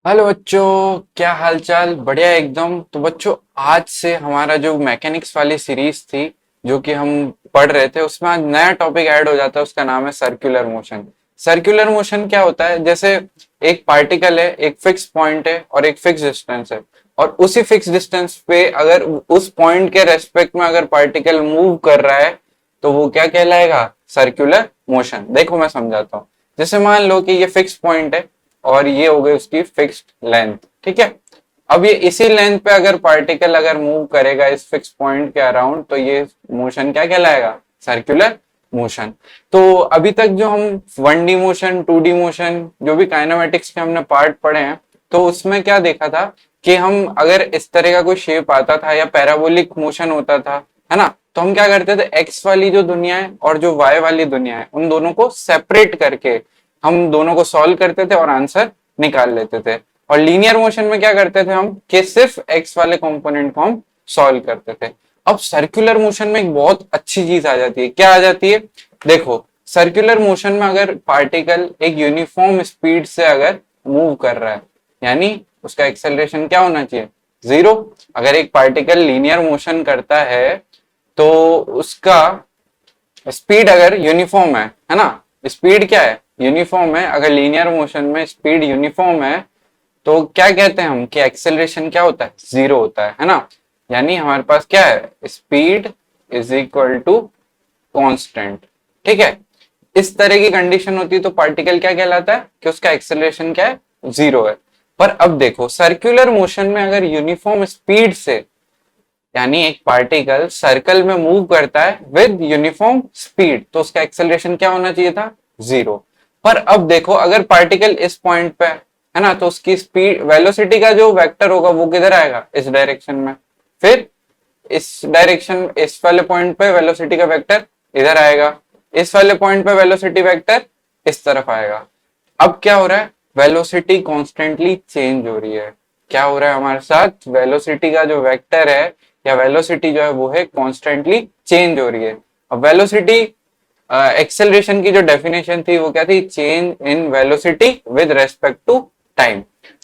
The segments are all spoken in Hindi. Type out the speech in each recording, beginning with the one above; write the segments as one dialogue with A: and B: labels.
A: हेलो बच्चों, क्या हाल चाल। बढ़िया एकदम। तो बच्चों, आज से हमारा जो मैकेनिक्स वाली सीरीज थी जो कि हम पढ़ रहे थे, उसमें आज नया टॉपिक ऐड हो जाता है। उसका नाम है सर्कुलर मोशन। सर्कुलर मोशन क्या होता है? जैसे एक पार्टिकल है, एक फिक्स पॉइंट है और एक फिक्स डिस्टेंस है, और उसी फिक्स डिस्टेंस पे अगर उस पॉइंट के रेस्पेक्ट में अगर पार्टिकल मूव कर रहा है तो वो क्या कहलाएगा? Circular motion. देखो मैं समझाता हूँ। जैसे मान लो कि ये फिक्स पॉइंट है और ये हो गई उसकी फिक्स्ड लेंथ। ठीक है। अब ये इसी लेंथ पे अगर पार्टिकल अगर मूव करेगा इस फिक्स पॉइंट के अराउंड, तो ये मोशन क्या कहलाएगा? Circular motion. तो अभी तक जो हम 1D मोशन, 2D मोशन, जो भी काइनेमेटिक्स के हमने पार्ट पढ़े हैं, तो उसमें क्या देखा था कि हम अगर इस तरह का कोई शेप आता था या पैराबोलिक मोशन होता था, है ना, तो हम क्या करते थे, एक्स वाली जो दुनिया है और जो वाई वाली दुनिया है, उन दोनों को सेपरेट करके हम दोनों को सॉल्व करते थे और आंसर निकाल लेते थे। और लीनियर मोशन में क्या करते थे हम, कि सिर्फ एक्स वाले कंपोनेंट को हम सॉल्व करते थे। अब सर्कुलर मोशन में एक बहुत अच्छी चीज आ जाती है। क्या आ जाती है? देखो, सर्कुलर मोशन में अगर पार्टिकल एक यूनिफॉर्म स्पीड से अगर मूव कर रहा है, यानी उसका एक्सेलरेशन क्या होना चाहिए? जीरो। अगर एक पार्टिकल लीनियर मोशन करता है तो उसका स्पीड अगर यूनिफॉर्म है ना, स्पीड क्या है? यूनिफॉर्म है। अगर लीनियर मोशन में स्पीड यूनिफॉर्म है तो क्या कहते हैं हम कि एक्सेलरेशन क्या होता है? जीरो होता है ना। यानी हमारे पास क्या है? Speed is equal to constant. ठीक है। इस तरह की कंडीशन होती है तो पार्टिकल क्या कहलाता है कि उसका एक्सेलरेशन क्या है? जीरो है। पर अब देखो, सर्कुलर मोशन में अगर यूनिफॉर्म स्पीड से, यानी एक पार्टिकल सर्कल में मूव करता है विद यूनिफॉर्म स्पीड, तो उसका एक्सेलरेशन क्या होना चाहिए था? जीरो। पर अब देखो, अगर पार्टिकल इस पॉइंट पे है ना, तो उसकी स्पीड वेलोसिटी का जो वेक्टर होगा वो किधर आएगा? इस डायरेक्शन में। फिर इस डायरेक्शन, इस वाले पॉइंट पे वेलोसिटी का वेक्टर इधर आएगा। इस वाले पॉइंट पे वेलोसिटी वेक्टर इस तरफ आएगा। अब क्या हो रहा है? वेलोसिटी कॉन्स्टेंटली चेंज हो रही है। क्या हो रहा है हमारे साथ? वेलोसिटी का जो वेक्टर है या वेलोसिटी जो है वो है कॉन्स्टेंटली चेंज हो रही है। अब वेलोसिटी एक्सेलरेशन की जो डेफिनेशन थी वो क्या थी? Change in velocity with respect to time.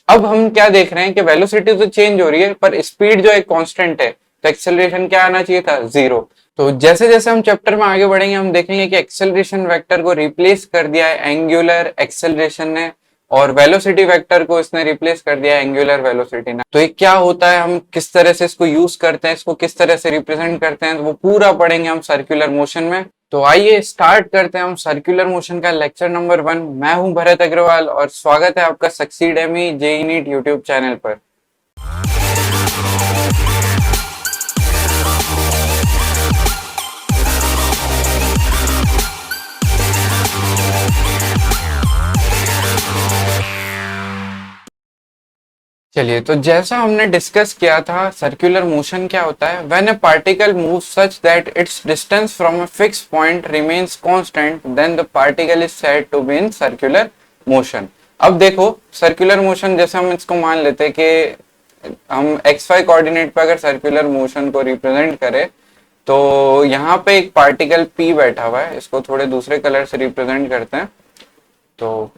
A: अब हम क्या देख रहे हैं कि वेलोसिटी तो चेंज हो रही है पर स्पीड जो है कांस्टेंट है, तो एक्सेलरेशन क्या आना चाहिए था? जीरो। तो जैसे जैसे हम चैप्टर में आगे बढ़ेंगे हम देखेंगे कि एक्सेलरेशन वेक्टर को रिप्लेस कर दिया है एंगुलर एक्सेलरेशन ने, और वेलोसिटी वेक्टर को इसने रिप्लेस कर दिया है एंगुलर वेलोसिटी ने। तो ये क्या होता है, हम किस तरह से इसको यूज करते हैं, इसको किस तरह से रिप्रेजेंट करते हैं, तो वो पूरा पढ़ेंगे हम सर्कुलर मोशन में। तो आइए स्टार्ट करते हैं हम सर्कुलर मोशन का लेक्चर नंबर 1। मैं हूं भरत अग्रवाल और स्वागत है आपका सक्सीड एमी जेई नीट यूट्यूब चैनल पर। चलिए, तो जैसा हमने डिस्कस किया था, सर्कुलर मोशन क्या होता है? When a particle move such that its distance from a fix point remains constant, then the particle is said to be in circular motion. अब देखो, सर्कुलर मोशन जैसे हम इसको मान लेते हैं कि हम एक्स वाई कोऑर्डिनेट पर अगर सर्कुलर मोशन को रिप्रेजेंट करें, तो यहाँ पे एक पार्टिकल पी बैठा हुआ है। इसको थोड़े दूसरे कलर से रिप्रेजेंट करते हैं। तो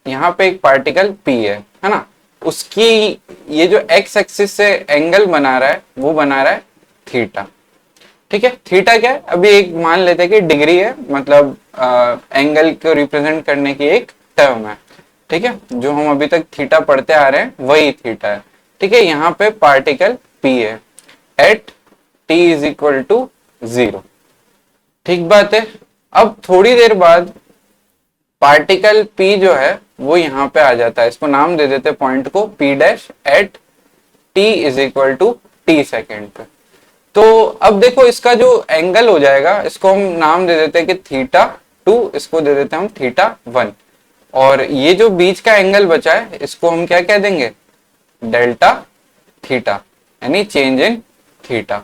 A: यहाँ पे एक पार्टिकल पी है ना। उसकी ये जो एक्स एक्सिस से एंगल बना रहा है वो बना रहा है थीटा। ठीक है। थीटा क्या है? अभी एक मान लेते हैं कि डिग्री है, मतलब एंगल को रिप्रेजेंट करने की एक टर्म है। ठीक है। जो हम अभी तक थीटा पढ़ते आ रहे हैं वही थीटा है। ठीक है। यहाँ पे पार्टिकल पी है at T is equal to zero. ठीक बात है। अब थोड़ी देर बाद पार्टिकल P जो है वो यहाँ पे आ जाता है। इसको नाम दे देते पॉइंट को P dash at T is equal to T second पे। तो अब देखो, इसका जो एंगल हो जाएगा इसको हम नाम दे देते हैं कि थीटा टू, इसको दे देते हैं हम थीटा वन। और ये जो बीच का एंगल बचा है इसको हम क्या कह देंगे? डेल्टा थीटा, यानी चेंज इन थीटा।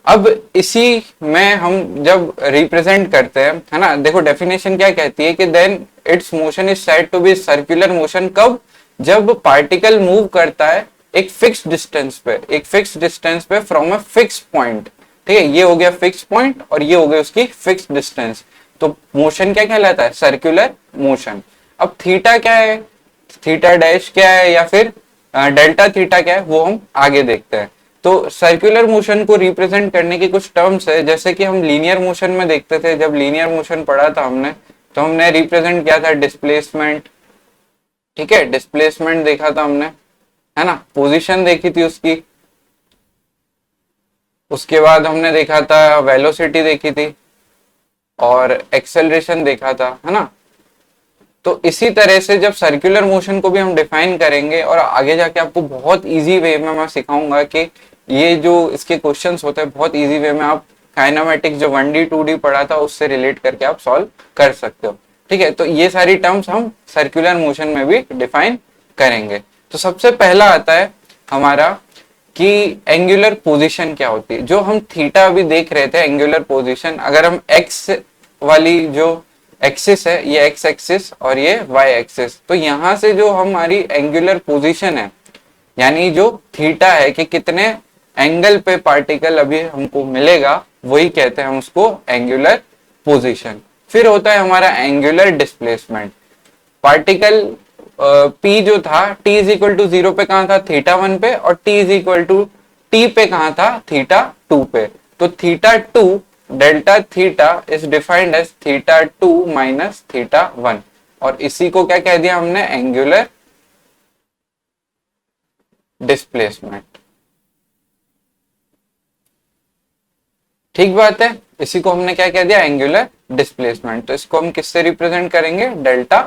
A: अब इसी में हम जब रिप्रेजेंट करते हैं, है ना, देखो डेफिनेशन क्या कहती है कि then its motion is said to be circular motion. कब? जब पार्टिकल मूव करता है एक फिक्स डिस्टेंस पे, एक फिक्स डिस्टेंस पे फ्रॉम अ फिक्स पॉइंट। ठीक है। ये हो गया फिक्स पॉइंट और ये हो गया उसकी फिक्स डिस्टेंस। तो मोशन क्या कहलाता है? Circular motion. अब थीटा क्या है? थीटा डैश क्या है या फिर डेल्टा थीटा क्या है वो हम आगे देखते हैं। तो सर्कुलर मोशन को रिप्रेजेंट करने की कुछ टर्म्स है, जैसे कि हम लीनियर मोशन में देखते थे, जब लीनियर मोशन पढ़ा था हमने तो हमने रिप्रेजेंट किया था डिस्प्लेसमेंट। ठीक है, डिस्प्लेसमेंट देखा था हमने, है ना, पोजीशन देखी थी उसकी। उसके बाद हमने देखा था वेलोसिटी देखी थी और एक्सेलरेशन देखा था, है ना। तो इसी तरह से जब सर्कुलर मोशन को भी हम डिफाइन करेंगे और आगे जाके आपको बहुत इजी वे में मैं सिखाऊंगा कि ये जो इसके क्वेश्चंस होते हैं बहुत इजी वे में आप काइनेमेटिक्स जो 1D 2D पढ़ा था उससे रिलेट करके आप सॉल्व कर सकते हो। ठीक है, तो ये सारी टर्म्स हम सर्कुलर मोशन में भी डिफाइन करेंगे। तो सबसे पहला आता है हमारा कि एंगुलर पोजीशन क्या होती है। जो हम थीटा अभी देख रहे थे एंगुलर पोजीशन, अगर हम एक्स वाली जो एक्सिस है, ये एक्स एक्सिस और ये वाई एक्सिस, तो यहां से जो हमारी एंगुलर पोजीशन है यानी जो थीटा है कि कितने एंगल पे पार्टिकल अभी हमको मिलेगा, वही कहते हैं हम उसको एंगुलर पोजीशन। फिर होता है हमारा एंगुलर डिस्प्लेसमेंट। पार्टिकल पी जो था टी इज इक्वल टू 0 पे कहां था, थीटा 1 पे, और T is equal to T पे कहां था, थीटा 2 पे। तो theta 2 delta theta is defined as theta 2 minus theta 1, और इसी को क्या कह दिया हमने, एंगुलर डिस्प्लेसमेंट। ठीक बात है, इसी को हमने क्या कह दिया, एंगुलर डिस्प्लेसमेंट। तो इसको हम किससे रिप्रेजेंट करेंगे, डेल्टा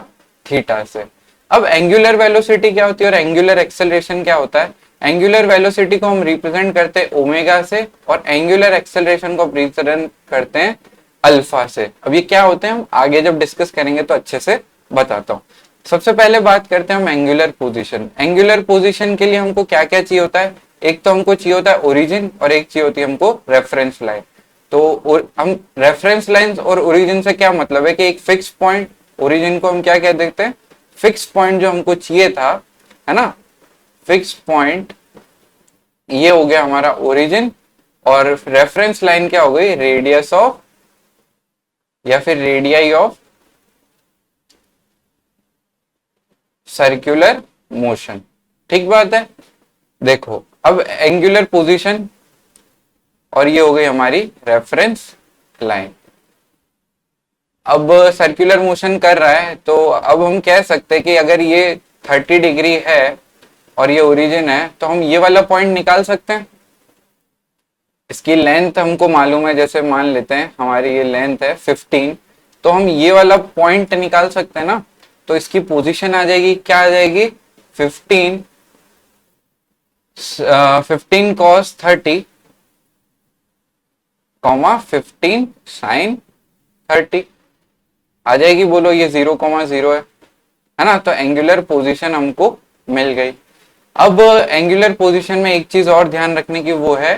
A: थीटा से। अब एंगुलर वेलोसिटी क्या होती है और एंगुलर एक्सेलरेशन क्या होता है। एंगुलर वेलोसिटी को हम रिप्रेजेंट करते हैं ओमेगा से और एंगुलर एक्सेलरेशन को रिप्रेजेंट करते हैं अल्फा से। अब ये क्या होते हैं हम आगे जब डिस्कस करेंगे तो अच्छे से बताता हूँ। सबसे पहले बात करते हैं हम एंगुलर पोजीशन। एंगुलर पोजीशन के लिए हमको क्या क्या चाहिए होता है, एक तो हमको चाहिए होता है ओरिजिन और एक चाहिए होती है हमको रेफरेंस लाइन। तो हम रेफरेंस लाइंस और ओरिजिन से क्या मतलब है कि एक फिक्स पॉइंट, ओरिजिन को हम क्या कह देते हैं, फिक्स पॉइंट जो हमको चाहिए था, है ना, फिक्स पॉइंट, ये हो गया हमारा ओरिजिन। और रेफरेंस लाइन क्या हो गई, रेडियस ऑफ या फिर रेडियाई ऑफ सर्कुलर मोशन। ठीक बात है। देखो अब एंगुलर पोजीशन और ये हो गई हमारी रेफरेंस लाइन। अब सर्कुलर मोशन कर रहा है तो अब हम कह सकते हैं कि अगर ये 30 डिग्री है और ये ओरिजिन है तो हम ये वाला पॉइंट निकाल सकते हैं। इसकी लेंथ हमको मालूम है, जैसे मान लेते हैं हमारी ये लेंथ है 15, तो हम ये वाला पॉइंट निकाल सकते हैं ना। तो इसकी पोजीशन आ जाएगी, क्या आ जाएगी, 15 15 cos 30 कॉमा 15 sin 30 आ जाएगी। बोलो ये 0,0 है ना। तो एंगुलर पोजीशन हमको मिल गई। अब एंगुलर पोजीशन में एक चीज और ध्यान रखने की वो है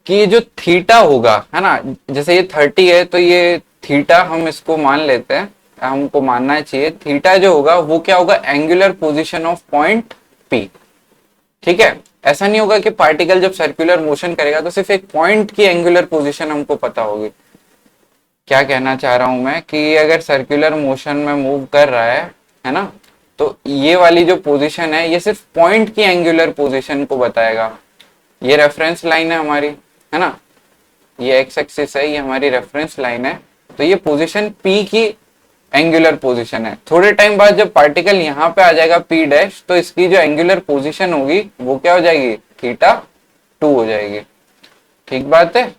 A: कि ये जो थीटा होगा, है ना, जैसे ये 30 है तो ये थीटा हम इसको मान लेते हैं, हमको मानना चाहिए थीटा जो होगा वो क्या होगा, angular position of point P. ठीक है, ऐसा नहीं होगा कि पार्टिकल जब सर्कुलर मोशन करेगा तो सिर्फ एक पॉइंट की एंगुलर पोजीशन हमको पता होगी। क्या कहना चाह रहा हूं मैं कि अगर सर्कुलर मोशन में मूव कर रहा है ना, तो ये वाली जो पोजीशन है ये सिर्फ पॉइंट की एंगुलर पोजीशन को बताएगा। ये रेफरेंस लाइन है हमारी, है ना, ये एक्स एक्सिस है, ये हमारी रेफरेंस लाइन है। तो ये पोजीशन पी की एंगुलर पोजीशन है। थोड़े टाइम बाद जब पार्टिकल यहाँ पे आ जाएगा पी डैश, तो इसकी जो एंगुलर पोजीशन होगी वो क्या हो जाएगी, थीटा 2 हो जाएगी। ठीक बात है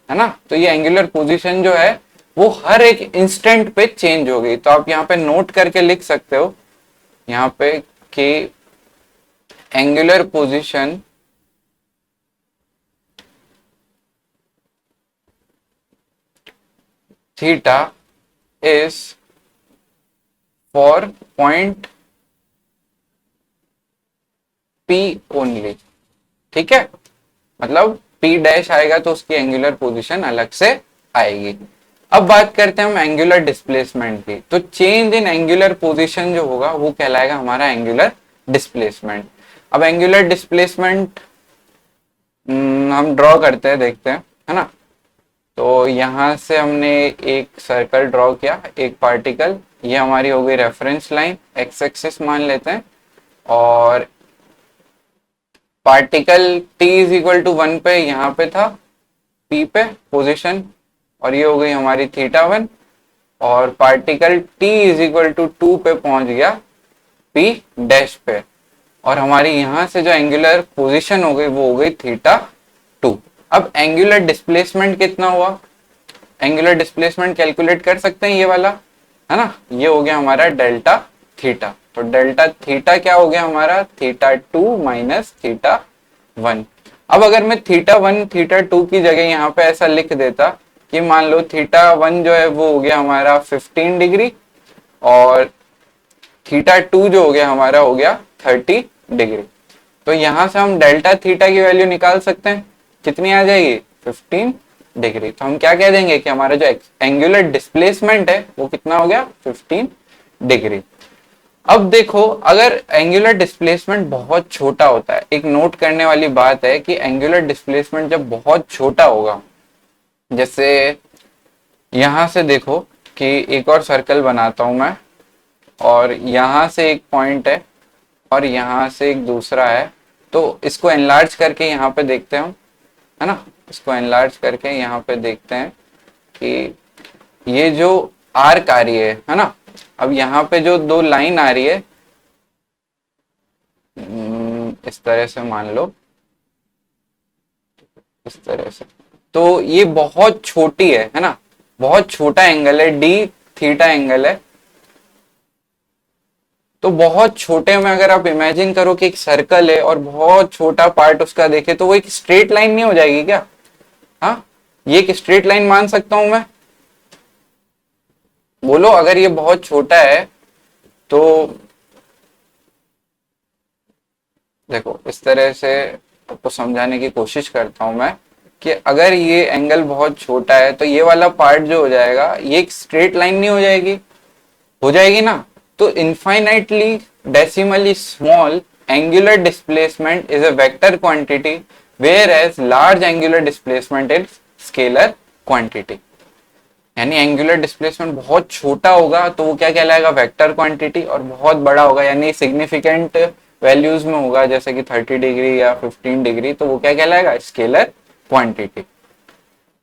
A: ना। तो ये एंगुलर पोजीशन जो है वो हर एक इंस्टेंट पे चेंज हो गई। तो आप यहाँ पे नोट करके लिख सकते हो यहाँ पे कि angular position theta is for point P only. ठीक है, मतलब पी डैश आएगा तो उसकी एंगुलर पोजीशन अलग से आएगी। अब बात करते हैं हम एंगुलर डिस्प्लेसमेंट की। तो चेंज इन एंगुलर पोजीशन जो होगा वो कहलाएगा हमारा एंगुलर डिस्प्लेसमेंट। अब एंगुलर डिस्प्लेसमेंट हम ड्रॉ करते हैं, देखते हैं, है ना। तो यहां से हमने एक सर्कल ड्रॉ किया, एक पार्टिकल ये हमारी हो गई रेफरेंस लाइन, एक्स एक्सिस मान लेते हैं, और particle t is equal to 1 पे यहाँ पे था, p पे पोजीशन, और ये हो गई हमारी थीटा 1, और particle t is equal to 2 पे पहुंच गया p डैश पे, और हमारी यहां से जो एंगुलर पोजीशन हो गई वो हो गई थीटा 2। अब एंगुलर डिस्प्लेसमेंट कितना हुआ, एंगुलर डिस्प्लेसमेंट कैलकुलेट कर सकते हैं ये वाला, है ना, ये हो गया हमारा डेल्टा थीटा। तो डेल्टा थीटा क्या हो गया हमारा, थीटा 2 माइनस थीटा 1। अब अगर मैं थीटा 1 थीटा 2 की जगह यहाँ पे ऐसा लिख देता कि मान लो थीटा 1 जो है वो हो गया हमारा 15 डिग्री, और थीटा 2 जो हो गया हमारा हो गया 30 डिग्री। तो यहां से हम डेल्टा थीटा की वैल्यू निकाल सकते हैं, कितनी आ जाएगी, 15 डिग्री। तो हम क्या कह देंगे कि हमारा जो एंगुलर डिस्प्लेसमेंट है वो कितना हो गया, 15 डिग्री। अब देखो, अगर एंगुलर डिस्प्लेसमेंट बहुत छोटा होता है, एक नोट करने वाली बात है कि एंगुलर डिस्प्लेसमेंट जब बहुत छोटा होगा, जैसे यहां से देखो कि एक और सर्कल बनाता हूं मैं, और यहां से एक पॉइंट है और यहां से एक दूसरा है, तो इसको एनलार्ज करके यहाँ पे देखते हैं हम, है ना, इसको एनलार्ज करके यहाँ पे देखते हैं कि ये जो आर्क आ रही है ना, अब यहाँ पे जो दो लाइन आ रही है, इस तरह से मान लो, इस तरह से, तो ये बहुत छोटी है ना, बहुत छोटा एंगल है, डी थीटा एंगल है। तो बहुत छोटे में अगर आप इमेजिन करो कि एक सर्कल है और बहुत छोटा पार्ट उसका देखे, तो वो एक स्ट्रेट लाइन नहीं हो जाएगी क्या, हाँ, ये एक स्ट्रेट लाइन मान सकता हूं मैं, बोलो अगर ये बहुत छोटा है तो देखो इस तरह से आपको समझाने की कोशिश करता हूं मैं कि अगर ये एंगल बहुत छोटा है तो ये वाला पार्ट जो हो जाएगा ये एक स्ट्रेट लाइन नहीं हो जाएगी, हो जाएगी ना। तो infinitely decimally small angular displacement is a vector quantity, whereas large angular displacement is scalar quantity. यानी एंगुलर डिस्प्लेसमेंट बहुत छोटा होगा तो वो क्या कहलाएगा, वेक्टर क्वांटिटी, और बहुत बड़ा होगा यानी सिग्निफिकेंट वैल्यूज में होगा जैसे कि 30 डिग्री या 15 डिग्री, तो वो क्या कहलाएगा, स्केलर क्वांटिटी।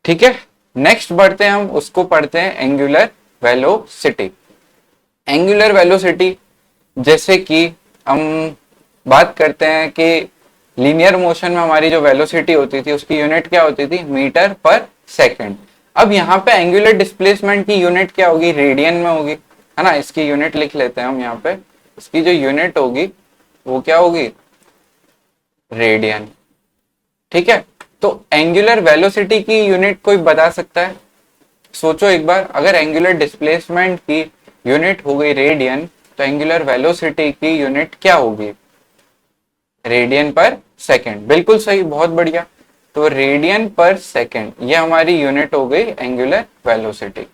A: ठीक है, नेक्स्ट बढ़ते हैं हम, उसको पढ़ते हैं एंगुलर वेलोसिटी। एंगुलर वेलोसिटी, जैसे कि हम बात करते हैं कि लीनियर मोशन में हमारी जो वेलोसिटी होती थी उसकी यूनिट क्या होती थी, मीटर पर सेकंड। अब यहाँ पे एंगुलर डिस्प्लेसमेंट की यूनिट क्या होगी, रेडियन में होगी, है ना, इसकी यूनिट लिख लेते हैं हम यहाँ पे, इसकी जो यूनिट होगी वो क्या होगी, रेडियन। ठीक है, तो एंगुलर वेलोसिटी की यूनिट कोई बता सकता है, सोचो एक बार, अगर एंगुलर डिस्प्लेसमेंट की यूनिट हो गई रेडियन, तो एंगुलर वेलोसिटी की यूनिट क्या होगी, रेडियन पर सेकंड। बिल्कुल सही, बहुत बढ़िया। तो रेडियन पर सेकंड ये हमारी यूनिट हो गई एंगुलर वेलोसिटी।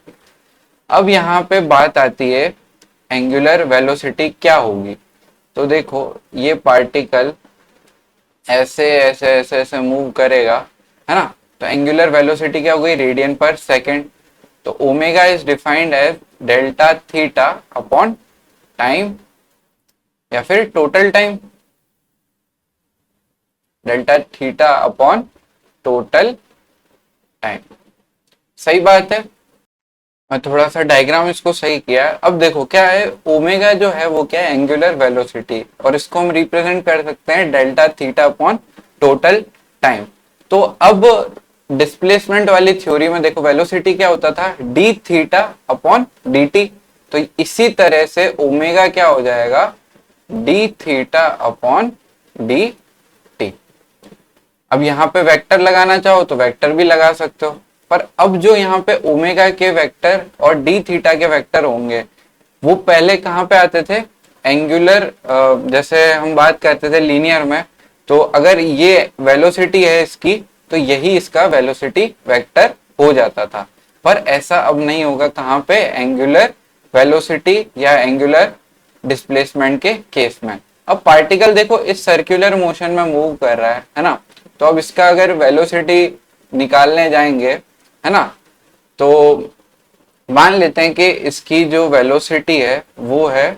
A: अब यहाँ पे बात आती है एंगुलर वेलोसिटी क्या होगी। तो देखो ये पार्टिकल ऐसे ऐसे ऐसे ऐसे मूव करेगा, है ना, तो एंगुलर वेलोसिटी क्या हो गई, रेडियन पर सेकंड। तो omega is defined as delta theta upon time, या फिर total time, delta theta upon total time. सही बात है, मैं थोड़ा सा डायग्राम इसको सही किया है। अब देखो क्या है, ओमेगा जो है वो क्या है, एंगुलर वेलोसिटी, और इसको हम रिप्रेजेंट कर सकते हैं delta theta upon total time. तो अब डिस्प्लेसमेंट वाली थ्योरी में देखो वेलोसिटी क्या होता था, D theta upon d t. तो इसी तरह से ओमेगा क्या हो जाएगा, D theta upon d t. अब यहाँ पे वेक्टर लगाना चाहो तो वेक्टर भी लगा सकते हो, पर अब जो यहाँ पे ओमेगा के वेक्टर और डी थीटा के वेक्टर होंगे वो पहले कहाँ पे आते थे, एंगुलर, जैसे हम बात करते थे लीनियर में, तो अगर ये वेलोसिटी है इसकी तो यही इसका वेलोसिटी वेक्टर हो जाता था। पर ऐसा अब नहीं होगा, कहाँ पे, एंगुलर वेलोसिटी या एंगुलर डिस्प्लेसमेंट के केस में। अब पार्टिकल देखो इस सर्कुलर मोशन में मूव कर रहा है ना, तो अब इसका अगर वेलोसिटी निकालने जाएंगे, है ना, तो मान लेते हैं कि इसकी जो वेलोसिटी है वो है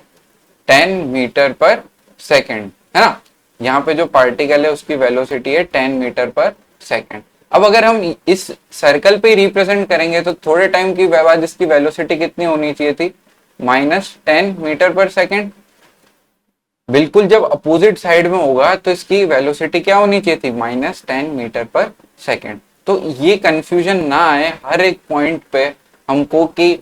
A: 10 मीटर पर सेकेंड, है ना। यहाँ पे जो पार्टिकल है उसकी वेलोसिटी है 10 मीटर पर सेकेंड। अब अगर हम इस सर्कल पे रिप्रेजेंट करेंगे तो थोड़े टाइम की बाद इसकी वेलोसिटी कितनी होनी चाहिए थी, -10 मीटर पर सेकेंड। बिल्कुल जब अपोजिट साइड में होगा तो इसकी वेलोसिटी क्या होनी चाहिए थी, -10 मीटर पर सेकेंड। तो ये कंफ्यूजन ना आए हर एक पॉइंट पे हमको कि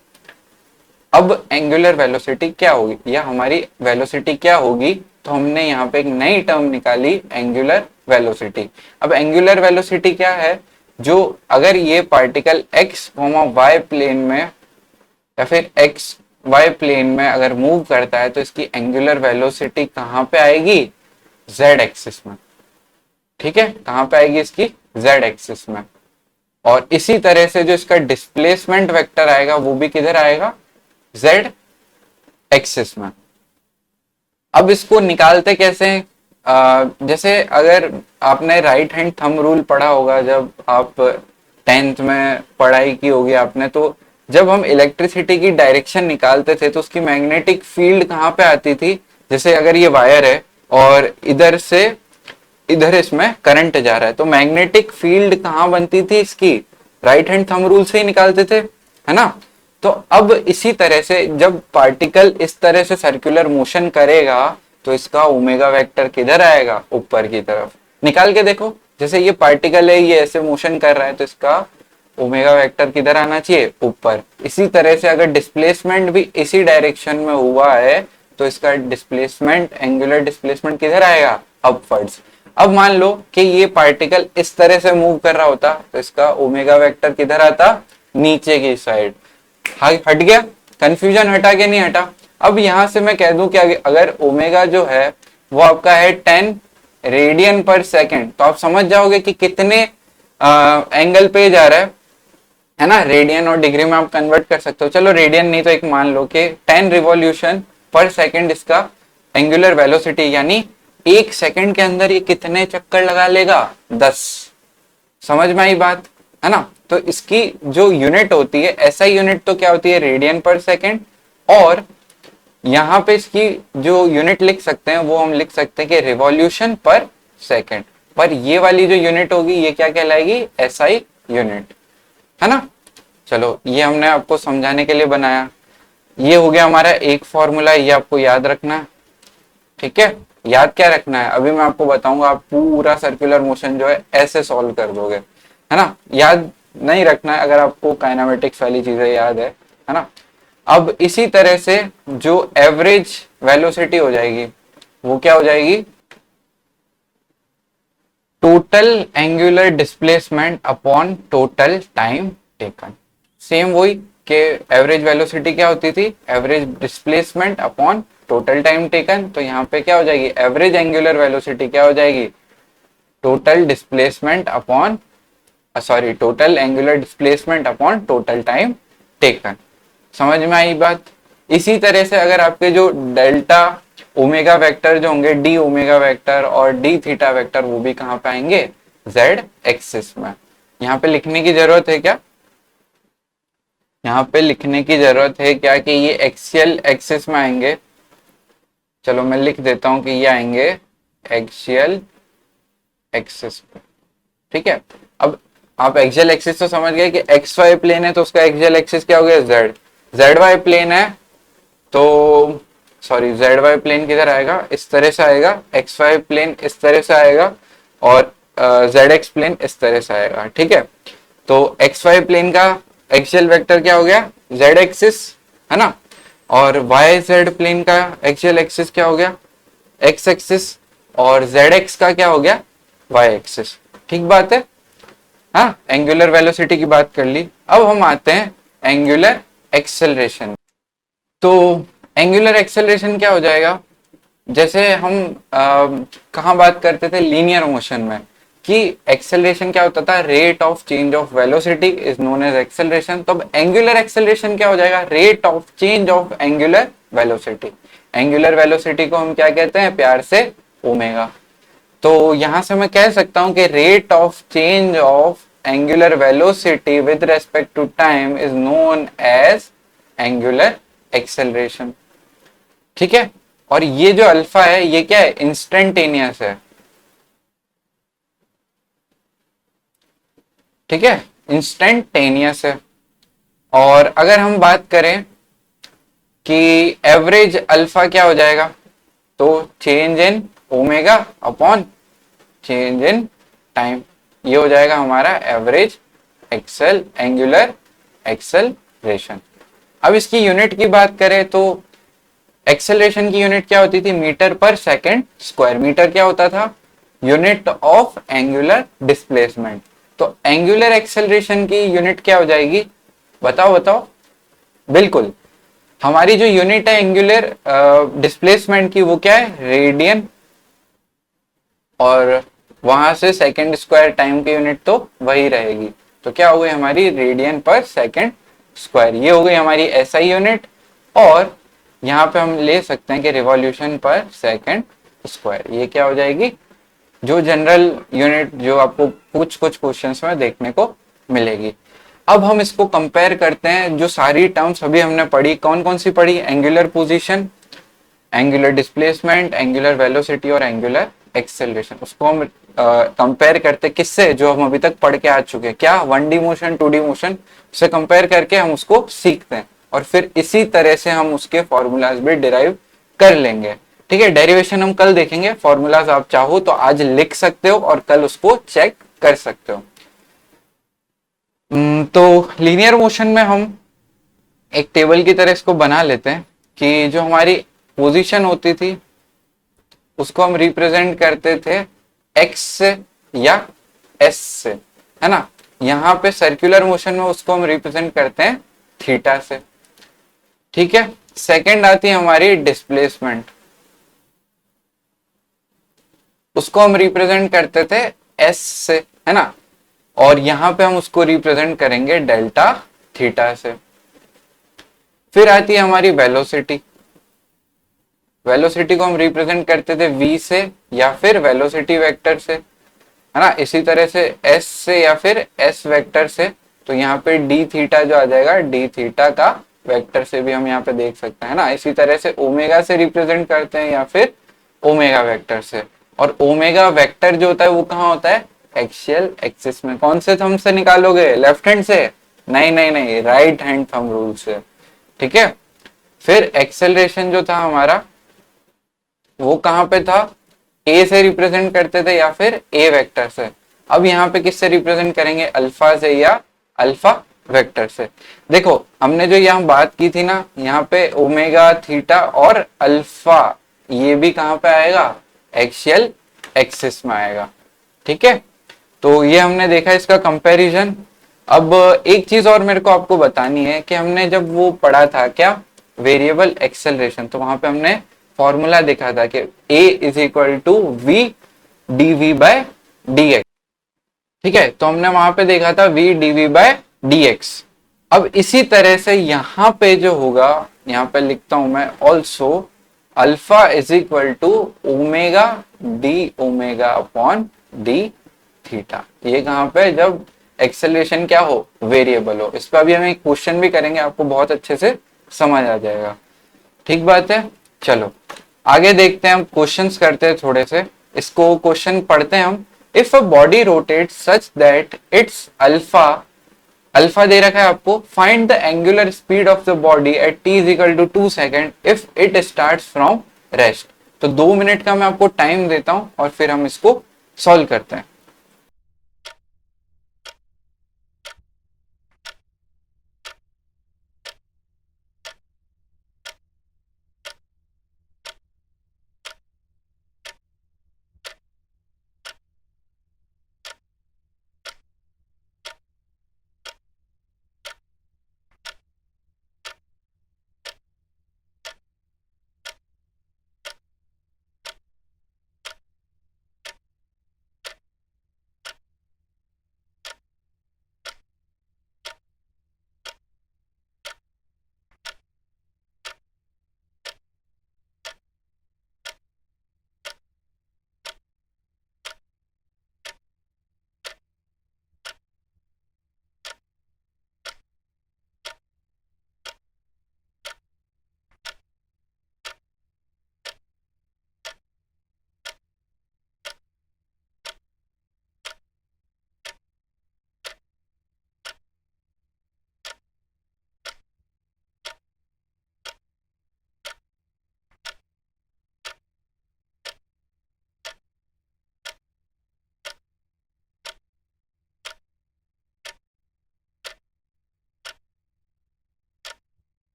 A: अब एंगुलर वेलोसिटी क्या होगी या हमारी वेलोसिटी क्या होगी, तो हमने यहाँ पे एक नई टर्म निकाली, एंगुलर वेलोसिटी। अब एंगुलर वेलोसिटी क्या है, जो अगर ये पार्टिकल एक्स वाई प्लेन में या फिर एक्स वाई प्लेन में अगर मूव करता है तो इसकी एंगुलर वेलोसिटी कहाँ पे आएगी, जेड एक्सिस में। ठीक है, कहाँ पे आएगी इसकी, जेड एक्सिस में। और इसी तरह से जो इसका डिस्प्लेसमेंट वेक्टर आएगा वो भी किधर आएगा, जेड एक्सिस में। अब इसको निकालते कैसे हैं, जैसे अगर आपने राइट हैंड थंब रूल पढ़ा होगा, जब आप 10th में पढ़ाई की होगी आपने, तो जब हम इलेक्ट्रिसिटी की डायरेक्शन निकालते थे तो उसकी मैग्नेटिक फील्ड कहाँ पे आती थी, जैसे अगर ये वायर है और इधर से इधर इसमें करंट जा रहा है तो मैग्नेटिक फील्ड कहाँ बनती थी इसकी, राइट हैंड थंब रूल से ही निकालते थे, है ना। तो अब इसी तरह से जब पार्टिकल इस तरह से सर्कुलर मोशन करेगा तो इसका ओमेगा वेक्टर किधर आएगा, ऊपर की तरफ। निकाल के देखो, जैसे ये पार्टिकल है ये ऐसे मोशन कर रहा है तो इसका ओमेगा वेक्टर किधर आना चाहिए, ऊपर। इसी तरह से अगर डिस्प्लेसमेंट भी इसी डायरेक्शन में हुआ है तो इसका डिस्प्लेसमेंट, एंगुलर डिस्प्लेसमेंट किधर आएगा, अपवर्ड्स। अब मान लो कि ये पार्टिकल इस तरह से मूव कर रहा होता तो इसका ओमेगा वेक्टर किधर आता, नीचे की साइड। हट गया, कंफ्यूजन हटा के नहीं हटा। अब यहां से मैं कह दूं कि अगर ओमेगा जो है वो आपका है 10 रेडियन पर सेकेंड, तो आप समझ जाओगे कि कितने एंगल पे जा रहा है ना। रेडियन और डिग्री में आप कन्वर्ट कर सकते हो, चलो रेडियन नहीं तो एक मान लो कि 10 रिवॉल्यूशन पर सेकेंड इसका एंगुलर वेलोसिटी, यानी एक सेकंड के अंदर ये कितने चक्कर लगा लेगा, 10। समझ में आई बात, है ना। तो इसकी जो यूनिट होती है, एसआई यूनिट तो क्या होती है, रेडियन पर सेकेंड। और यहाँ पे इसकी जो यूनिट लिख सकते हैं वो हम लिख सकते हैं कि रिवॉल्यूशन पर सेकेंड। पर ये वाली जो यूनिट होगी ये क्या कहलाएगी, एसआई यूनिट, है ना। चलो ये हमने आपको समझाने के लिए बनाया। ये हो गया हमारा एक फॉर्मूला, ये आपको याद रखना है। ठीक है, याद क्या रखना है, अभी मैं आपको बताऊंगा, आप पूरा सर्कुलर मोशन जो है ऐसे सॉल्व कर दोगे, है ना। याद नहीं रखना है अगर आपको काइनेमेटिक्स वाली चीजें याद है ना। अब इसी तरह से जो एवरेज वेलोसिटी हो जाएगी वो क्या हो जाएगी, total angular displacement upon total time taken. Same वही कि एवरेज वेलोसिटी क्या होती थी, average displacement upon total time taken. तो यहाँ पे क्या हो जाएगी, एवरेज एंगुलर वेलोसिटी क्या हो जाएगी, total displacement upon sorry total angular displacement upon total time taken. समझ में आई बात। इसी तरह से अगर आपके जो डेल्टा ओमेगा वेक्टर जो होंगे, डी ओमेगा वेक्टर और डी थीटा वेक्टर, वो भी कहाँ पे आएंगे, जेड एक्सिस में। यहाँ पे लिखने की जरूरत है क्या, यहाँ पे लिखने की जरूरत है क्या कि ये एक्सियल एक्सिस में आएंगे। चलो मैं लिख देता हूं कि ये आएंगे एक्सियल एक्सिस पे। ठीक है, अब आप एक्सियल एक्सिस तो समझ गए कि एक्स वाई प्लेन है तो उसका एक्सियल एक्सिस क्या हो गया, जेड। जेड वाई प्लेन है तो सॉरी जेड वाई प्लेन किधर आएगा, इस तरह से आएगा, एक्स वाई प्लेन इस तरह से आएगा और जेड एक्स प्लेन इस तरह से आएगा। ठीक है, तो एक्स वाई प्लेन का एक्सियल वेक्टर क्या हो गया, जेड एक्सिस, है ना। और वाई जेड प्लेन का एक्सियल एक्सिस क्या हो गया, एक्स एक्सिस। और जेड एक्स का क्या हो गया, वाई एक्सिस। ठीक बात है, हाँ। एंगुलर वेलोसिटी की बात कर ली, अब हम आते हैं एंगुलर एक्सेलरेशन। तो एंगुलर एक्सेलरेशन क्या हो जाएगा, जैसे हम कहाँ बात करते थे, लीनियर मोशन में, कि एक्सेलरेशन क्या होता था, rate of change of velocity is known as acceleration. तो अब एंगुलर एक्सेलरेशन क्या हो जाएगा, rate of change of angular velocity. Angular velocity को हम क्या कहते हैं प्यार से, ओमेगा। तो यहां से मैं कह सकता हूं कि rate of change of angular velocity with respect to time is known as angular acceleration. ठीक है, और ये जो अल्फा है ये क्या है, इंस्टेंटेनियस है। ठीक है, इंस्टेंटेनियस है। और अगर हम बात करें कि एवरेज अल्फा क्या हो जाएगा, तो change in omega upon change in time, ये हो जाएगा हमारा एवरेज एंगुलर एक्सेलरेशन। अब इसकी यूनिट की बात करें तो एक्सेलरेशन की यूनिट क्या होती थी, मीटर पर सेकंड स्क्वायर। मीटर क्या होता था, यूनिट ऑफ एंगुलर डिस्प्लेसमेंट। तो एंगुलर एक्सेलरेशन की यूनिट क्या हो जाएगी, बताओ बताओ। बिल्कुल, हमारी जो यूनिट है एंगुलर डिस्प्लेसमेंट की वो क्या है, रेडियन। और वहां से सेकंड स्क्वायर टाइम की यूनिट तो वही रहेगी। तो क्या हो गई हमारी रेडियन पर सेकंड स्क्वायर, ये हो गई हमारी एसआई यूनिट। और यहाँ पे हम ले सकते हैं कि रिवॉल्यूशन पर सेकंड स्क्वायर, ये क्या हो जाएगी, जो जनरल यूनिट जो आपको कुछ कुछ क्वेश्चंस में देखने को मिलेगी। अब हम इसको कंपेयर करते हैं, जो सारी टर्म्स अभी हमने पढ़ी, कौन कौन सी पढ़ी, angular position, angular displacement, angular velocity और एंगुलर एक्सेलरेशन, उसको हम कंपेयर करते किससे, जो हम अभी तक पढ़ के आ चुके हैं, क्या 1D मोशन 2D मोशन से कंपेयर करके हम उसको सीखते हैं। और फिर इसी तरह से हम उसके फॉर्मूलाज भी डिराइव कर लेंगे। ठीक है, डेरिवेशन हम कल देखेंगे, फॉर्मूलाज आप चाहो तो आज लिख सकते हो और कल उसको चेक कर सकते हो। तो लीनियर मोशन में हम एक टेबल की तरह इसको बना लेते हैं कि जो हमारी पोजीशन होती थी उसको हम रिप्रेजेंट करते थे एक्स से या एस से, है ना। यहाँ पे सर्कुलर मोशन में उसको हम रिप्रेजेंट करते हैं थीटा से। ठीक है, सेकंड आती है हमारी डिस्प्लेसमेंट, उसको हम रिप्रेजेंट करते थे एस से, है ना। और यहाँ पे हम उसको रिप्रेजेंट करेंगे डेल्टा थीटा से। फिर आती है हमारी वेलोसिटी, वेलोसिटी को हम रिप्रेजेंट करते थे v से या फिर वेलोसिटी वेक्टर से, है ना। इसी तरह से s से या फिर s वेक्टर से। तो यहाँ पे d थीटा जो आ जाएगा, d थीटा का वेक्टर से भी हम यहाँ पे देख सकते हैं ना। इसी तरह से ओमेगा से रिप्रेजेंट करते हैं या फिर ओमेगा वेक्टर से। और ओमेगा वेक्टर जो होता है वो कहाँ होता है, एक्सियल एक्सिस में। कौन से थंब से निकालोगे, लेफ्ट हैंड से, नहीं नहीं नहीं, राइट हैंड थंब रूल से। ठीक है, फिर एक्सेलरेशन जो था हमारा वो कहां पे था, ए से रिप्रेजेंट करते थे या फिर ए वेक्टर से। अब यहाँ पे किससे रिप्रेजेंट करेंगे, अल्फा से या अल्फा वेक्टर से। देखो हमने जो यहाँ बात की थी ना, यहाँ पे ओमेगा थीटा और अल्फा, ये भी कहां पे आएगा, एक्सियल एक्सिस में आएगा। ठीक है, तो ये हमने देखा इसका कंपैरिजन। अब एक चीज और मेरे को आपको बतानी है कि हमने जब वो पढ़ा था क्या, वेरिएबल एक्सेलरेशन, तो वहां पे हमने फॉर्मूला देखा था कि a is equal to v d v by d x. ठीक है, तो हमने वहां पे देखा था v d v by d x. अब इसी तरह से यहाँ पे जो होगा, यहाँ पे लिखता हूं मैं also alpha is equal to omega d omega upon d theta. ये कहां पे, जब एक्सेलरेशन क्या हो, वेरिएबल हो। इस पर अभी हम एक क्वेश्चन भी करेंगे, आपको बहुत अच्छे से समझ आ जाएगा। ठीक बात है, चलो आगे देखते हैं, हम क्वेश्चंस करते हैं थोड़े से। इसको क्वेश्चन पढ़ते हैं हम। If a body rotate such that it's alpha, alpha दे रखा है आपको, find the angular speed of the body at t is equal to 2 second if it start from rest. तो 2 मिनट का मैं आपको टाइम देता हूं और फिर हम इसको सॉल्व करते हैं।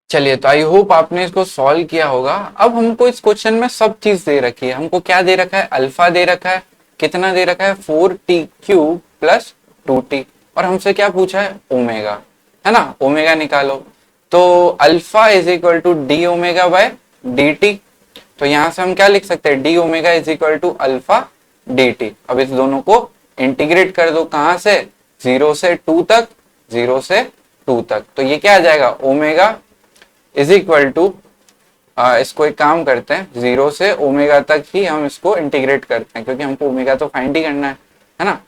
A: चलिए, तो आई होप आपने इसको सॉल्व किया होगा। अब हमको इस क्वेश्चन में सब चीज दे रखी है। हमको क्या दे रखा है? अल्फा दे रखा है। कितना दे रखा है? 4t³ plus 2t। और हमसे क्या पूछा है? ओमेगा, है ना? ओमेगा निकालो। तो alpha is equal to d omega by d t. तो यहां से हम क्या लिख सकते हैं? D omega is equal to alpha d t. अब इस दोनों को इंटीग्रेट कर दो। कहां से? 0 से 2 तक, 0 से 2 तक। तो ये क्या आ जाएगा? ओमेगा इज इक्वल टू, इसको एक काम करते हैं, 0 से ओमेगा तक ही हम इसको इंटीग्रेट करते हैं, क्योंकि हमको ओमेगा तो फाइंड ही करना है ना?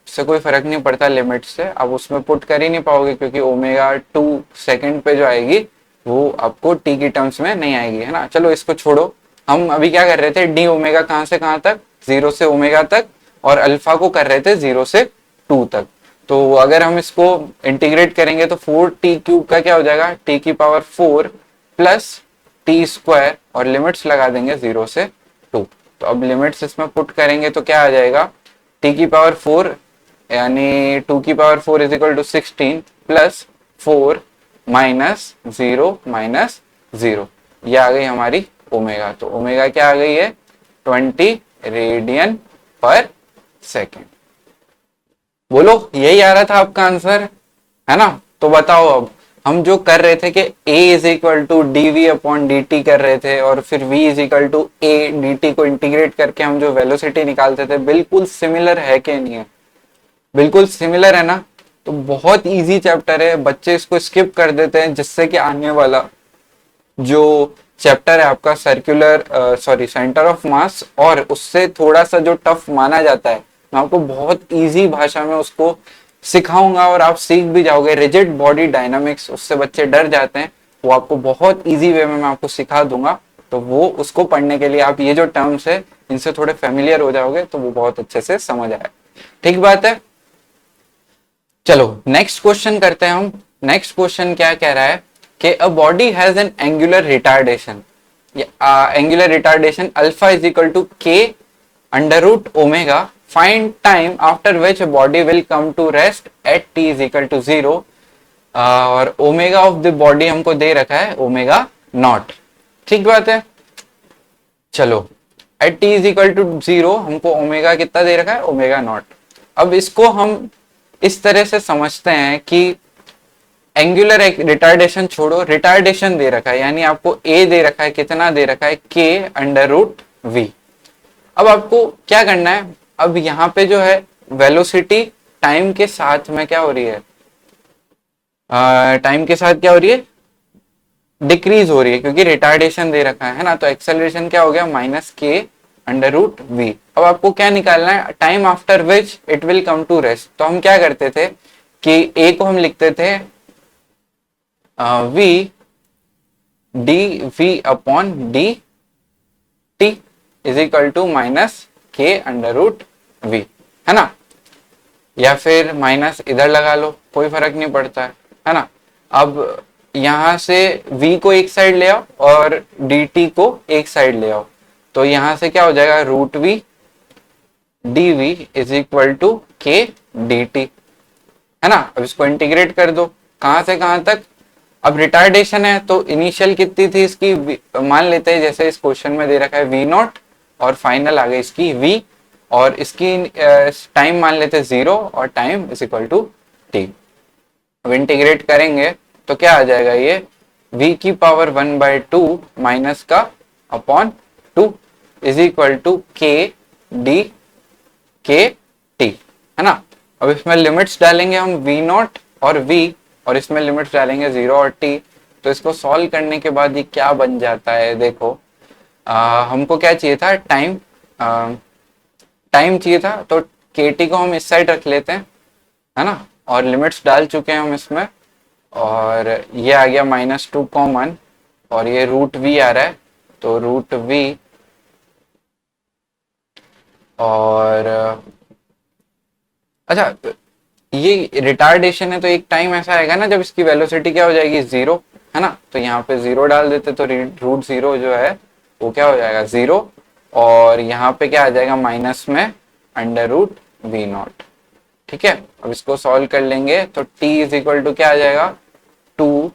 A: इससे कोई फर्क नहीं पड़ता लिमिट से। अब उसमें पुट कर ही नहीं पाओगे, क्योंकि ओमेगा 2 सेकंड पे जो आएगी वो आपको टी की टर्म्स में नहीं आएगी, है ना? चलो इसको छोड़ो। हम अभी क्या कर रहे थे? डी ओमेगा कहां से कहां तक? 0 से ओमेगा तक। और अल्फा को कर रहे थे 0 से 2 तक। तो अगर हम इसको इंटीग्रेट करेंगे तो 4t³ का क्या हो जाएगा? t की पावर 4 प्लस टी स्क्वायर, और लिमिट्स लगा देंगे 0 से 2। तो अब लिमिट्स इसमें पुट करेंगे तो क्या आ जाएगा? t की पावर 4 यानी 2 की power 4 is equal to 16 plus 4 minus 0 minus 0। ये आ गई हमारी ओमेगा। तो ओमेगा क्या आ गई है? 20 रेडियन पर सेकेंड। बोलो, यही आ रहा था आपका आंसर, है ना? तो बताओ, अब हम जो कर रहे थे कि a is equal to d v upon d t कर रहे थे, और फिर v is equal to a d t को इंटीग्रेट करके हम जो वेलोसिटी निकालते थे, बिल्कुल सिमिलर है कि नहीं है? बिल्कुल सिमिलर है ना? तो बहुत इजी चैप्टर है, बच्चे इसको स्किप कर देते हैं, जिससे कि आने वाला जो चैप्टर है आपका सर्कुलर सेंटर ऑफ मास, और उससे थोड़ा सा जो टफ माना जाता है, मैं आपको बहुत इजी भाषा में उसको सिखाऊंगा और आप सीख भी जाओगे। रिजिड बॉडी डायनामिक्स, उससे बच्चे डर जाते हैं, वो आपको बहुत इजी वे में मैं आपको सिखा दूंगा। तो वो उसको पढ़ने के लिए आप ये जो टर्म्स है इनसे थोड़े फेमिलियर हो जाओगे, तो वो बहुत अच्छे से समझ आए। ठीक बात है। चलो नेक्स्ट क्वेश्चन करते हैं हम। नेक्स्ट क्वेश्चन क्या कह रहा है कि a body has an angular retardation, angular retardation alpha is equal to K under root omega, find time after which body will come to rest at T is equal to 0। और ओमेगा ऑफ द बॉडी हमको दे रखा है ओमेगा नॉट। ठीक बात है। चलो, at T is equal to 0 हमको ओमेगा कितना दे रखा है? Omega naught. अब इसको हम इस तरह से समझते हैं कि एंगुलर रिटार्डेशन छोड़ो, रिटार्डेशन दे रखा है, यानी आपको ए दे रखा है, कितना दे रखा है? के अंडर रूट वी। अब आपको क्या करना है? अब यहाँ पे जो है वेलोसिटी टाइम के साथ में क्या हो रही है? टाइम के साथ क्या हो रही है? डिक्रीज हो रही है, क्योंकि रिटार्डेशन दे रखा है ना? तो एक्सेलरेशन क्या हो गया? Minus k under root we. अब आपको क्या निकालना है? Time after which it will come to rest. तो हम क्या करते थे कि ए को हम लिखते थे v d v upon d t is equal to minus k under root v, है ना? या फिर माइनस इधर लगा लो, कोई फर्क नहीं पड़ता है ना? अब यहां से v को एक साइड ले आओ और dt को एक साइड ले आओ, तो यहां से क्या हो जाएगा? Root v d v is equal to k d t, है ना? अब इसको इंटीग्रेट कर दो। कहां से कहां तक? अब रिटार्डेशन है तो इनिशियल कितनी थी इसकी? मान लेते हैं जैसे इस क्वेश्चन में दे रखा है वी नॉट, और फाइनल आ गई इसकी वी, और इसकी टाइम मान लेते हैं 0 और time is equal to t. अब इंटीग्रेट करेंगे तो क्या आ जाएगा? ये v की पावर 1/2 माइनस का upon 2 is equal to k d के टी, है ना? अब इसमें लिमिट्स डालेंगे हम v नॉट और v, और इसमें लिमिट्स डालेंगे 0 और t। तो इसको सॉल्व करने के बाद ये क्या बन जाता है? देखो, हमको क्या चाहिए था? टाइम, टाइम चाहिए था, तो kt को हम इस साइड रख लेते हैं, है ना? और लिमिट्स डाल चुके हैं हम इसमें, और ये आ गया -2 कॉमन, और ये रूट वी आ रहा है, तो रूट वी, और अच्छा, ये रिटार्डेशन है तो एक टाइम ऐसा आएगा ना जब इसकी वेलोसिटी क्या हो जाएगी? 0, है ना? तो यहाँ पे 0 डाल देते, तो रूट 0 जो है वो क्या हो जाएगा? 0, और यहाँ पे क्या आ जाएगा? माइनस में अंडर रूट वी नॉट। ठीक है, अब इसको सॉल्व कर लेंगे तो t इज इक्वल टू क्या आ जाएगा? 2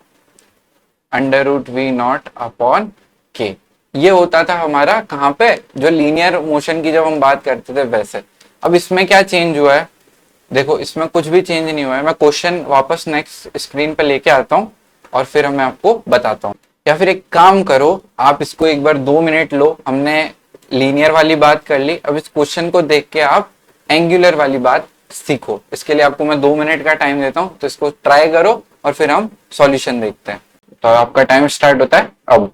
A: under root v naught upon k. ये होता था हमारा कहाँ पे, जो लीनियर मोशन की जब हम बात करते थे वैसे। अब इसमें क्या चेंज हुआ है, देखो इसमें कुछ भी चेंज नहीं हुआ है। मैं क्वेश्चन वापस नेक्स्ट स्क्रीन पे लेके आता हूँ और फिर मैं आपको बताता हूँ। या फिर एक काम करो, आप इसको एक बार 2 मिनट लो, हमने लीनियर वाली बात कर ली, अब इस क्वेश्चन को देख के आप एंगुलर वाली बात सीखो। इसके लिए आपको मैं 2 मिनट का टाइम देता हूँ, तो इसको ट्राई करो और फिर हम सॉल्यूशन देखते हैं। तो आपका टाइम स्टार्ट होता है अब।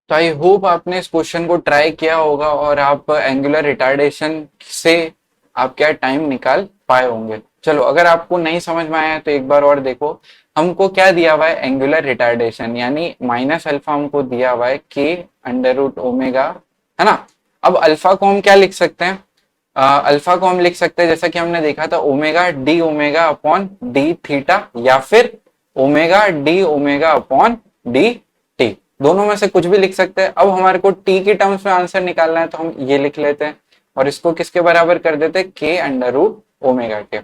A: तो आई होप आपने इस क्वेश्चन को ट्राई किया होगा और आप एंगुलर रिटार्डेशन से आप क्या टाइम निकाल पाए होंगे। चलो अगर आपको नहीं समझ में आया तो एक बार और देखो। हमको क्या दिया हुआ है, एंगुलर रिटार्डेशन यानी माइनस अल्फा हमको दिया हुआ है के अंडर रूट ओमेगा, है ना। अब अल्फा को हम क्या लिख सकते हैं, अल्फा को हम लिख सकते हैं जैसा कि हमने देखा था omega d omega upon d theta, या फिर omega d omega upon d T. दोनों में से कुछ भी लिख सकते हैं। अब हमारे को टी की टर्म्स में आंसर निकालना है तो हम ये लिख लेते हैं और इसको किसके बराबर कर देते हैं, के अंडर रूट ओमेगा के।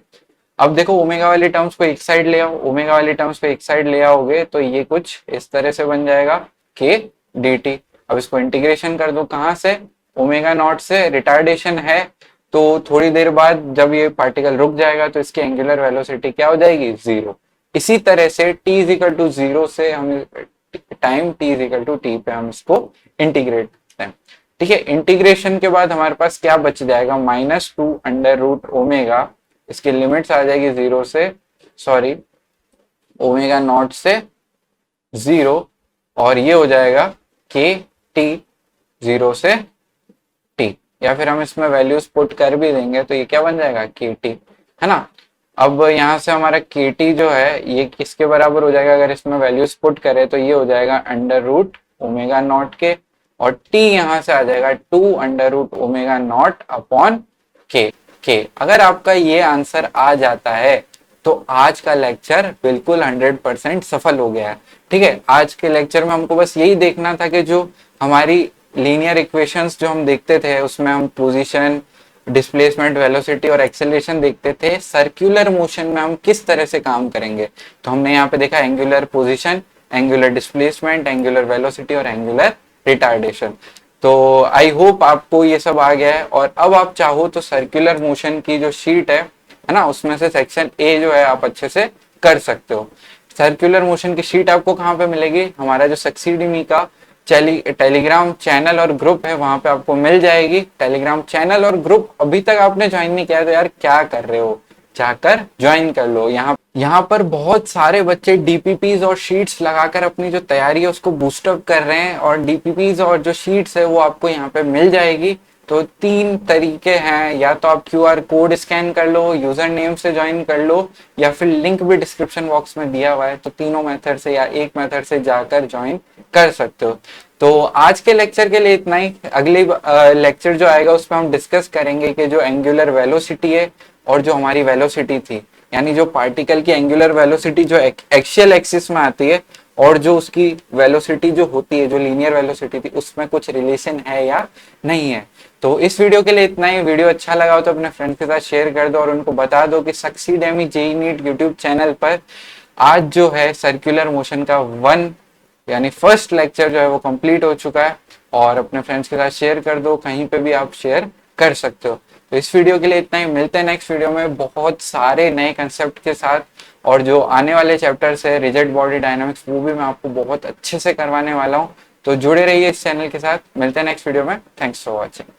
A: अब देखो ओमेगा वाली टर्म्स को एक साइड ले आओ, ओमेगा वाली टर्म्स को एक साइड ले आओगे तो ये कुछ इस तरह से बन जाएगा के डी टी। अब इसको इंटीग्रेशन कर दो, कहां से, ओमेगा नॉट से। रिटार्डेशन है तो थोड़ी देर बाद जब ये पार्टिकल रुक जाएगा तो इसकी एंगुलर वेलोसिटी क्या हो जाएगी, जीरो। इसी तरह से t is equal to zero से हम time t is equal to T पे हम इसको इंटीग्रेट करते हैं। ठीक है, इंटीग्रेशन के बाद हमारे पास क्या बच जाएगा, -2 अंडर रूट ओमेगा, इसकी लिमिट्स आ जाएगी जीरो से, सॉरी ओमेगा नॉट से जीरो, और ये हो जाएगा के टी जीरो से टी। या फिर हम इसमें वैल्यूज पुट कर भी देंगे तो ये क्या बन जाएगा, के टी, है ना। अब यहाँ से हमारा के टी जो है ये किसके बराबर हो जाएगा, अगर इसमें वैल्यूज पुट करें तो ये हो जाएगा अंडर रूट ओमेगा नॉट के, और टी यहाँ से आ जाएगा 2 under root omega naught upon k. अगर आपका ये आंसर आ जाता है तो आज का लेक्चर बिल्कुल 100% सफल हो गया है। ठीक है, आज के लेक्चर में हमको बस यही देखना था कि जो हमारी लीनियर इक्वेशंस जो हम देखते थे उसमें हम पोजीशन, डिस्प्लेसमेंट, वेलोसिटी और एक्सेलरेशन देखते थे, सर्कुलर मोशन में हम किस तरह से काम करेंगे। तो हमने यहाँ पे देखा angular position, angular displacement, angular velocity और एंगुलर रिटार्डेशन। तो आई होप आपको ये सब आ गया है, और अब आप चाहो तो सर्कुलर मोशन की जो शीट है ना, उसमें से सेक्शन ए जो है आप अच्छे से कर सकते हो। सर्कुलर मोशन की शीट आपको कहाँ पे मिलेगी, हमारा जो सक्सीडमी का टेलीग्राम चैनल और ग्रुप है वहां पे आपको मिल जाएगी। टेलीग्राम चैनल और ग्रुप अभी तक आपने ज्वाइन नहीं किया तो यार क्या कर रहे हो, जाकर ज्वाइन कर लो। यहाँ पर बहुत सारे बच्चे डीपीपीज और शीट्स लगाकर अपनी जो तैयारी है उसको बूस्टअप कर रहे हैं, और डीपीपीज और जो शीट्स है वो आपको यहाँ पे मिल जाएगी। तो 3 तरीके हैं, या तो आप क्यूआर कोड स्कैन कर लो, यूजर नेम से ज्वाइन कर लो, या फिर लिंक भी डिस्क्रिप्शन बॉक्स में दिया हुआ है। तो तीनों मेथड से या एक मेथड से जाकर ज्वाइन कर सकते हो। तो आज के लेक्चर के लिए इतना ही। अगले लेक्चर जो आएगा उसमें हम डिस्कस करेंगे कि जो एंगुलर वेलोसिटी है और जो हमारी वेलोसिटी थी, यानी जो पार्टिकल की एंगुलर वेलोसिटी जो एक्सियल एक्सिस में आती है और जो उसकी वेलोसिटी जो होती है, जो लीनियर वेलोसिटी थी, उसमें कुछ रिलेशन है या नहीं है। तो इस वीडियो के लिए इतना ही। वीडियो अच्छा लगा हो तो अपने फ्रेंड के साथ शेयर कर दो और उनको बता दो कि सक्सीड एमी जेई नीट यूट्यूब चैनल पर आज जो है सर्कुलर मोशन का 1 यानी फर्स्ट लेक्चर जो है वो कंप्लीट हो चुका है। और अपने फ्रेंड्स के साथ शेयर कर दो, कहीं पे भी आप शेयर कर सकते हो। तो इस वीडियो के लिए इतना ही। मिलते हैं नेक्स्ट वीडियो में बहुत सारे नए कंसेप्ट के साथ, और जो आने वाले चैप्टर्स है रिजिड बॉडी डायनामिक्स वो भी मैं आपको बहुत अच्छे से करवाने वाला हूँ। तो जुड़े रहिए इस चैनल के साथ। मिलते हैं नेक्स्ट वीडियो में। Thanks for watching.